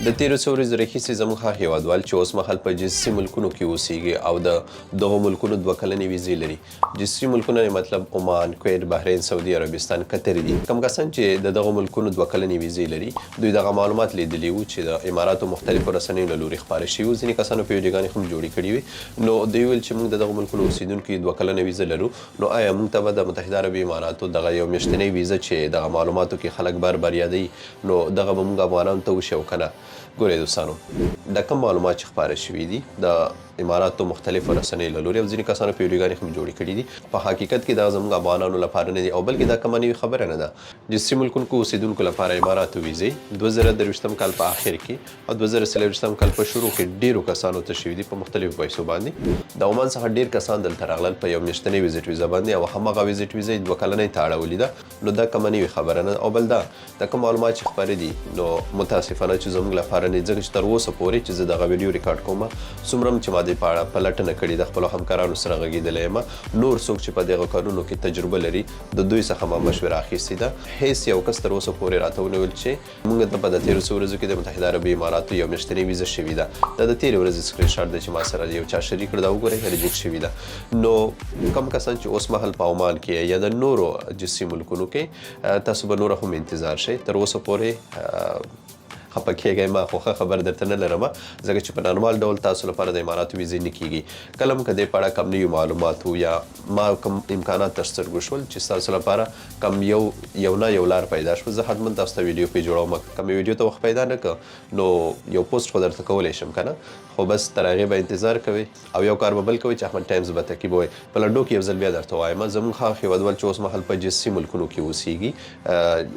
د تیرو څو ورځو راهیسې زموږ هیوادوال چې اوس مهال په جنسي ملکونو کې اوسیږي او د دغو ملکونو 2 کلنې ویزې لري. جنسي ملکونه مطلب عمان، کویت، بحرین، سعودي عربستان، قطر دي. کوم کسان چې د دغو ملکونو 2 کلنې ویزې لري دوی دغه معلومات لیدلي وو چې د اماراتو مختلفو رسنیو له لوري خپاره شوي وو. ځینې کسانو په ویډیوګانې هم جوړې کړي وي. نو دوی ویل چې موږ د دغو ملکونو اوسیدونکي 2 کلنه ویزه لرو، نو آیا موږ ته به د متحده عربي اماراتو دغه یو میاشتنۍ ویزه چې دغه معلوماتو کې خلک بار یادوي نو دغه به موږ افغانانو ته وشي او که نه؟ ګورئ دوستانو، د کوم معلومات چې خپاره شوي دي د اماراتو مختلفو رسنیو له لوري او ځینې کسانو په ویډیوګانې هم جوړې کړي دي، په حقیقت کې دا زموږ افغانانو لپاره نه دي او بلکې دا کومه نوې خبره نه ده. جنسي ملکونو اوسیدونکو لپاره اماراتو ویزې 2023 کال په آخر کې او 2024 کال په شروع کې ډیرو کسانو ته شوي دي په مختلفو پیسو باندې. د عمان څخه ډیر کسان دلته راغلل په یو میاشتنۍ ویزټ ویزه باندې او همغه ویزټ ویزه یې 2 کلنۍ ته اړولې ده. نو دا کومه نوې خبره نه او بل دا د کوم معلومات چې خپاره دي نو متاسفانه چې زموږ لپاره نه، ځکه چې تر اوسه پورې چې زه دغه ویډیو ریکارډ کوم څومره چې ما دې په اړه پلټنه کړې د خپلو همکارانو سره غږېدلی یم، نور څوک چې په دغه کارونو کې تجربه لري د دوی څخه ما مشوره اخیستې ده. هیڅ یو کس تر اوسه پورې راته ونه ویل چې موږ ته په د تېرو څو ورځو کې د متحده عربي اماراتو یو میاشتنۍ ویزه شوې ده. دا د تېرې ورځې سکرین شاټ دی چې ما سره یو چا شریک کړ، دا وګورئ ریجیکټ شوې ده. نو کوم کسان چې اوس مهال په عمان کې یا د نورو جنسي ملکونو کې تاسو به نوره هم انتظار شئ. تر اوسه پورې خپه کېږئ ما خو ښه خبر درته نه لرم، ځکه چې په نارمال ډول تاسو لپاره د اماراتو ویزې نه کېږي. کله هم که دې په اړه کم نوي معلومات و یا ما کوم امکانات تر سترګو شول چې ستاسو لپاره کم یو نه یو لار پیدا شوه، زه حتما تاسو ته ویډیو پې جوړوم. که مې ویډیو ته وخت پیدا نه کړ نو یو پوسټ خو درته کولی شم که نه، خو بس تر هغې به انتظار کوئ او یو کار به بل کوئ چې احمد ټایمز به تعقیبوئ. په لنډو کې یو ځل بیا درته وایم، زموږ هغه هېوادوال چې اوس مهال په جنسي ملکونو کې اوسیږي،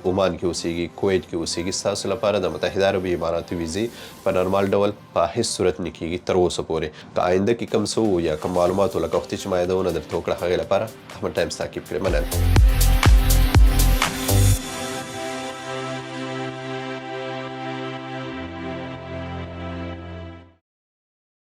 عمان کې اوسیږي، کویت کې اوسیږي، ستاسو لپاره د متحده عربي اماراتو ویزې په نارمال ډول په هیڅ صورت نه کېږي تر اوسه پورې. که آینده کې کم څه یا کم معلومات لکه وختي چې ما یادونه درته وکړه هغې لپاره احمد ټایمز تعقیب کړئ. مننه.